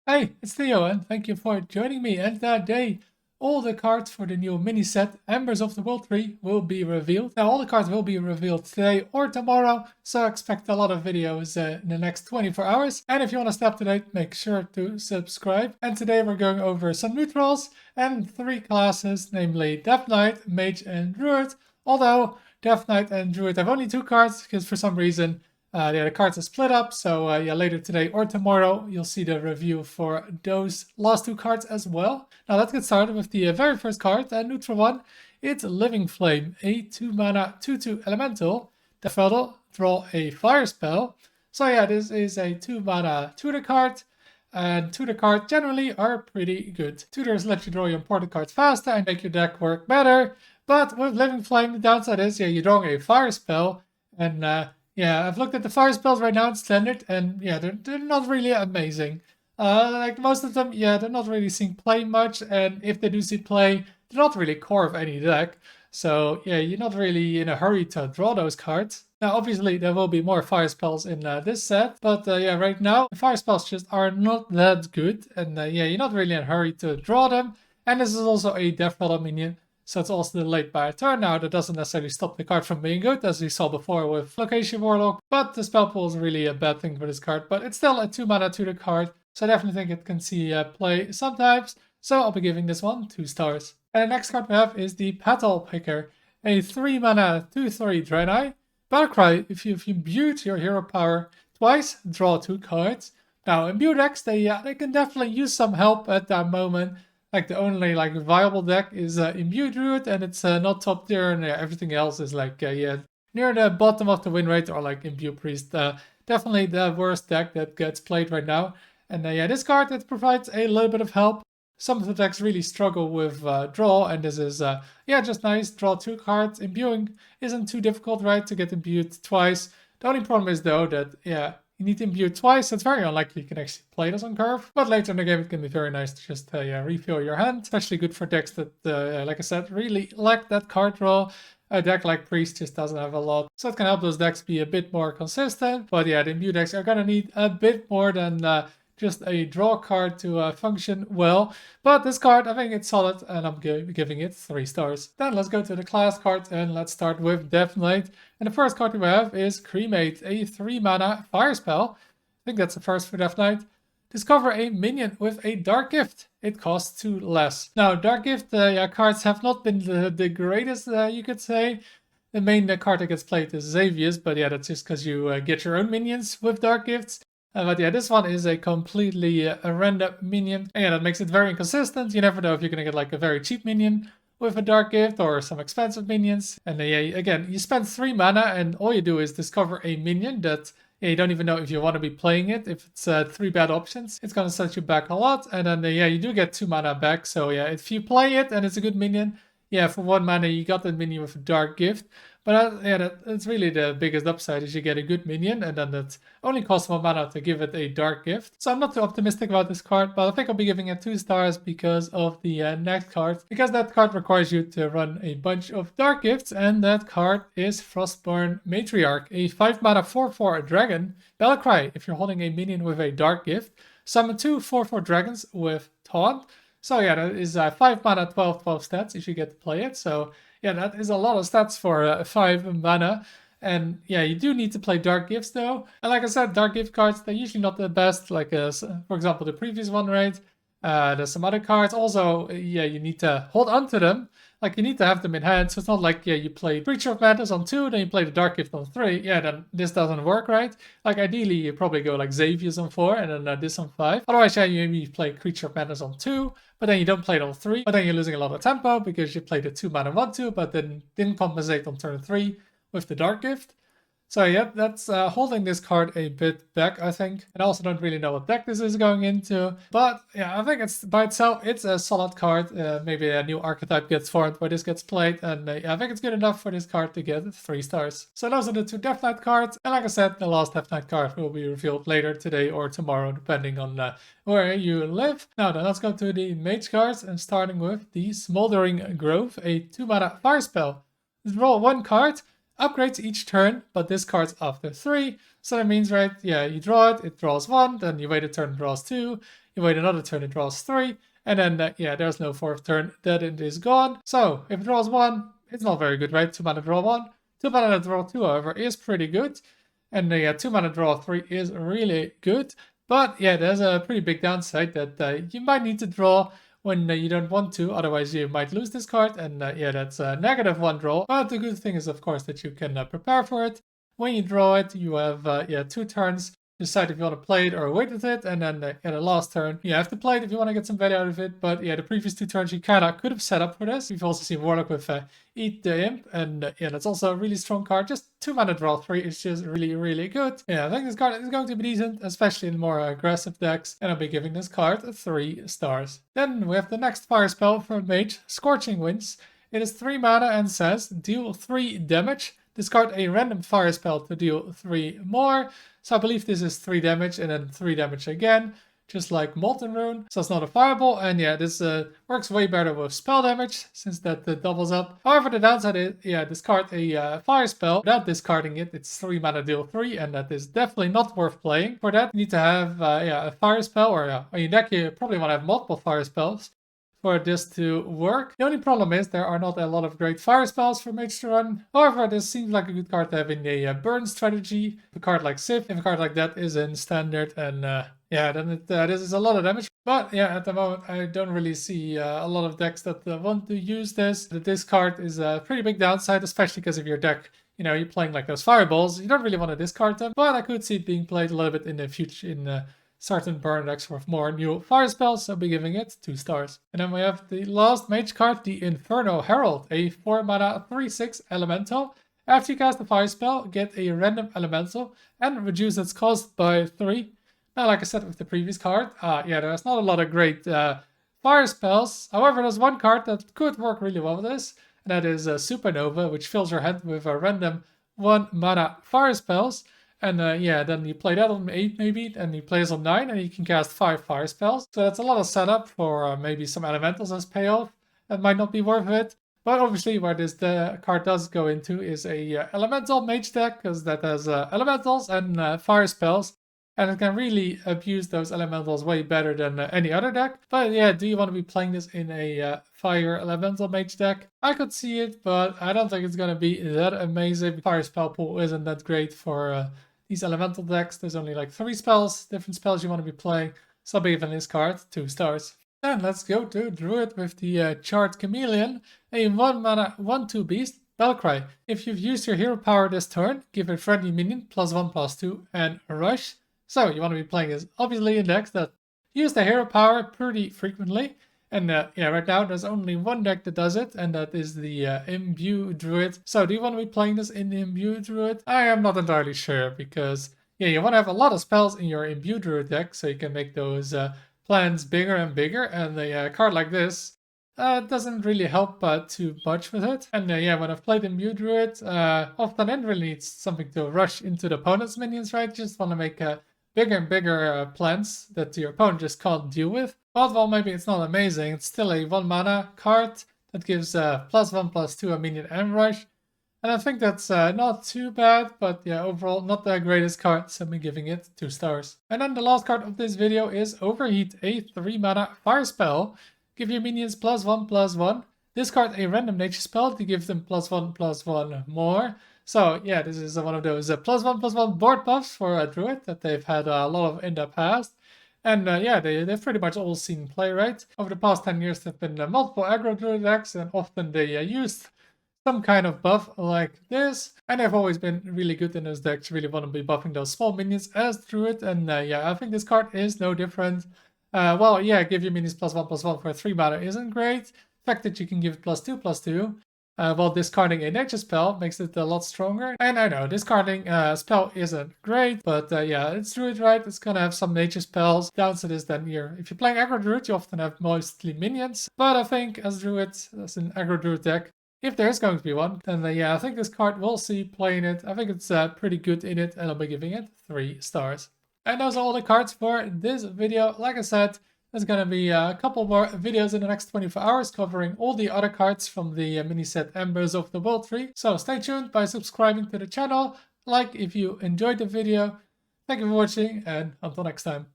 Hey, it's Theo and thank you for joining me. And today, all the cards for the new mini set Embers of the World 3 will be revealed. Now, all the cards will be revealed today or tomorrow, so expect a lot of videos in the next 24 hours. And if you want to stay up to date, make sure to subscribe. And today we're going over some neutrals and 3 classes, namely Death Knight, Mage, and Druid. Although Death Knight and Druid have only 2 cards because for some reason the cards are split up, so later today or tomorrow you'll see the review for those last 2 cards as well. Now let's get started with the very first card, neutral one. It's Living Flame, a 2-mana 2/2 elemental. Defeld, draw a fire spell. So yeah, this is a 2-mana tutor card. And tutor cards generally are pretty good. Tutors let you draw your important cards faster and make your deck work better. But with Living Flame, the downside is, you're drawing a fire spell. And yeah, I've looked at the fire spells right now in standard, and yeah, they're not really amazing. Like most of them, yeah, they're not really seeing play much, and if they do see play, they're not really core of any deck. So yeah, you're not really in a hurry to draw those cards. Now, obviously, there will be more fire spells in this set, but yeah, right now, the fire spells just are not that good, and yeah, you're not really in a hurry to draw them. And this is also a Death Rattle minion, so it's also delayed by a turn. Now, that doesn't necessarily stop the card from being good, as we saw before with Location Warlock, but the spell pool is really a bad thing for this card. But it's still a 2-mana tutor card, so I definitely think it can see play sometimes. So I'll be giving this one 2 stars. And the next card we have is the Petal Picker, a 3-mana 2/3 Draenei. Battlecry, if you've imbued your hero power twice, draw 2 cards. Now, imbue decks, they can definitely use some help at that moment. Like the only viable deck is Imbue Druid, and it's not top tier, and everything else is near the bottom of the win rate, or like Imbue Priest. Definitely the worst deck that gets played right now. And yeah, this card, it provides a little bit of help. Some of the decks really struggle with draw, and this is just nice. Draw 2 cards. Imbuing isn't too difficult, right, to get imbued twice. The only problem is though that you need to imbue twice. It's very unlikely you can actually play this on curve, but later in the game it can be very nice to just refill your hand. Especially good for decks that, like I said, really lack that card draw. A deck like Priest just doesn't have a lot, so it can help those decks be a bit more consistent. But yeah, the imbue decks are gonna need a bit more than just a draw card to function well. But this card, I think it's solid, and I'm giving it 3 stars. Then let's go to the class cards, and let's start with Death Knight. And the first card we have is Cremate, a 3-mana fire spell. I think that's the first for Death Knight. Discover a minion with a Dark Gift. It costs 2 less. Now, Dark Gift cards have not been the greatest, you could say. The main card that gets played is Xavius, but yeah, that's just because you get your own minions with Dark Gifts. But yeah, this one is a completely random minion. And yeah, that makes it very inconsistent. You never know if you're going to get a very cheap minion with a Dark Gift or some expensive minions. And yeah, again, you spend 3 mana and all you do is discover a minion that you don't even know if you want to be playing it. If it's 3 bad options, it's going to set you back a lot. And then you do get 2 mana back. So yeah, if you play it and it's a good minion, yeah, for 1 mana you got that minion with a Dark Gift. But that's really the biggest upside, is you get a good minion, and then it only costs 1 mana to give it a Dark Gift. So I'm not too optimistic about this card, but I think I'll be giving it 2 stars because of the next card. Because that card requires you to run a bunch of Dark Gifts, and that card is Frostborn Matriarch, a 5-mana 4/4 dragon. Battlecry, if you're holding a minion with a Dark Gift, summon 2 4/4 dragons with Taunt. So yeah, that is 5 mana, 12 stats if you get to play it. So yeah, that is a lot of stats for 5 mana. And yeah, you do need to play Dark Gifts though. And like I said, Dark Gift cards, they're usually not the best. Like, for example, the previous one, right? There's some other cards. Also, you need to hold on to them. Like, you need to have them in hand. So it's not like, you play Creature of Madness on 2, then you play the Dark Gift on 3. Yeah, then this doesn't work, right? Like, ideally, you probably go like Xavius on 4 and then this on 5. Otherwise, you maybe play Creature of Madness on 2, but then you don't play it on 3. But then you're losing a lot of tempo because you played a 2-mana 1/2, but then didn't compensate on turn 3 with the Dark Gift. So yeah, that's holding this card a bit back, I think. And I also don't really know what deck this is going into. But yeah, I think it's by itself, it's a solid card. Maybe a new archetype gets formed where this gets played. And I think it's good enough for this card to get 3 stars. So those are the 2 Death Knight cards. And like I said, the last Death Knight card will be revealed later today or tomorrow, depending on where you live. Now then, let's go to the Mage cards. And starting with the Smoldering Grove, a 2-mana fire spell. Draw 1 card. upgrades each turn, but discards after 3. So that means, right, yeah, you draw it, it draws 1, then you wait a turn, it draws 2, you wait another turn, it draws 3, and then, yeah, there's no 4th turn, that it is gone. So if it draws 1, it's not very good, right? 2 mana draw 1. 2 mana draw 2, however, is pretty good. And yeah, 2 mana draw 3 is really good. But yeah, there's a pretty big downside that you might need to draw when you don't want to, otherwise you might lose this card, and yeah, that's a -1 draw. But the good thing is, of course, that you can prepare for it. When you draw it, you have yeah, 2 turns. Decide if you want to play it or wait with it, and then at the last turn, you have to play it if you want to get some value out of it. But yeah, the previous 2 turns you kinda could have set up for this. We've also seen Warlock with Eat the Imp, and yeah, that's also a really strong card. Just 2 mana draw 3 is just really, really good. Yeah, I think this card is going to be decent, especially in more aggressive decks, and I'll be giving this card 3 stars. Then we have the next fire spell from Mage, Scorching Winds. It is 3 mana and says deal 3 damage. Discard a random fire spell to deal 3 more. So I believe this is 3 damage and then 3 damage again, just like Molten Rune. So it's not a fireball, and yeah, this works way better with spell damage, since that doubles up. However, the downside is, yeah, discard a fire spell. Without discarding it, it's 3 mana deal 3, and that is definitely not worth playing. For that, you need to have yeah, a fire spell, or on your deck you probably want to have multiple fire spells for this to work. The only problem is there are not a lot of great fire spells for Mage to run. However, this seems like a good card to have in a burn strategy. A card like Sif, if a card like that is in standard, and yeah, then this is a lot of damage. But yeah, at the moment I don't really see a lot of decks that want to use this. This card is a pretty big downside, especially because if your deck, you know, you're playing like those fireballs, you don't really want to discard them. But I could see it being played a little bit in the future, in certain burn decks with more new fire spells, so I'll be giving it 2 stars. And then we have the last Mage card, the Inferno Herald, a 4 mana 3/6 elemental. After you cast a fire spell, get a random elemental and reduce its cost by 3. Now, like I said with the previous card, yeah, there's not a lot of great fire spells. However, there's one card that could work really well with this, and that is Supernova, which fills your hand with a random 1 mana fire spells. And yeah, then you play that on 8 maybe, and you play this on 9, and you can cast 5 fire spells. So that's a lot of setup for maybe some elementals as payoff. That might not be worth it. But obviously where this card does go into is a elemental mage deck, because that has elementals and fire spells. And it can really abuse those elementals way better than any other deck. But yeah, do you want to be playing this in a fire elemental mage deck? I could see it, but I don't think it's going to be that amazing. Fire spell pool isn't that great for these elemental decks. There's only like 3 spells, different spells you want to be playing. So I'll be giving this card 2 stars. Then let's go to Druid with the Charred Chameleon, a 1 mana 1/2 beast, Bellcry. If you've used your hero power this turn, give a friendly minion +1/+2 and a rush. So you want to be playing this obviously in decks that use the hero power pretty frequently. And yeah, right now there's only one deck that does it, and that is the Imbue Druid. So do you want to be playing this in the Imbue Druid? I am not entirely sure, because yeah, you want to have a lot of spells in your Imbue Druid deck so you can make those plans bigger and bigger, and a card like this doesn't really help too much with it. And yeah, when I've played Imbue Druid, often it really needs something to rush into the opponent's minions, right? You just want to make bigger and bigger plans that your opponent just can't deal with. But well, maybe it's not amazing. It's still a 1 mana card that gives +1/+2 a minion and rush. And I think that's not too bad, but yeah, overall not the greatest card, so I'm giving it 2 stars. And then the last card of this video is Overheat, a 3 mana fire spell. Give your minions +1/+1. Discard a random nature spell to give them +1/+1 more. So yeah, this is one of those +1/+1 board buffs for Druid that they've had a lot of in the past. And yeah, they've pretty much all seen play, right? Over the past 10 years, there have been multiple aggro Druid decks, and often they used some kind of buff like this. And they've always been really good in those decks, really want to be buffing those small minions as Druid. And yeah, I think this card is no different. Well, yeah, give your minions +1/+1 for 3 mana isn't great. The fact that you can give it +2/+2 while discarding a nature spell makes it a lot stronger. And I know, discarding a spell isn't great, but yeah, it's Druid, right? It's gonna have some nature spells. Downside is then if you're playing aggro Druid, you often have mostly minions. But I think as Druid, as an aggro Druid deck, if there's going to be one, then yeah, I think this card will see play in it. I think it's pretty good in it, and I'll be giving it 3 stars. And those are all the cards for this video. Like I said, There's gonna be a couple more videos in the next 24 hours covering all the other cards from the mini set Embers of the World Tree. So stay tuned by subscribing to the channel, like if you enjoyed the video. Thank you for watching, and until next time.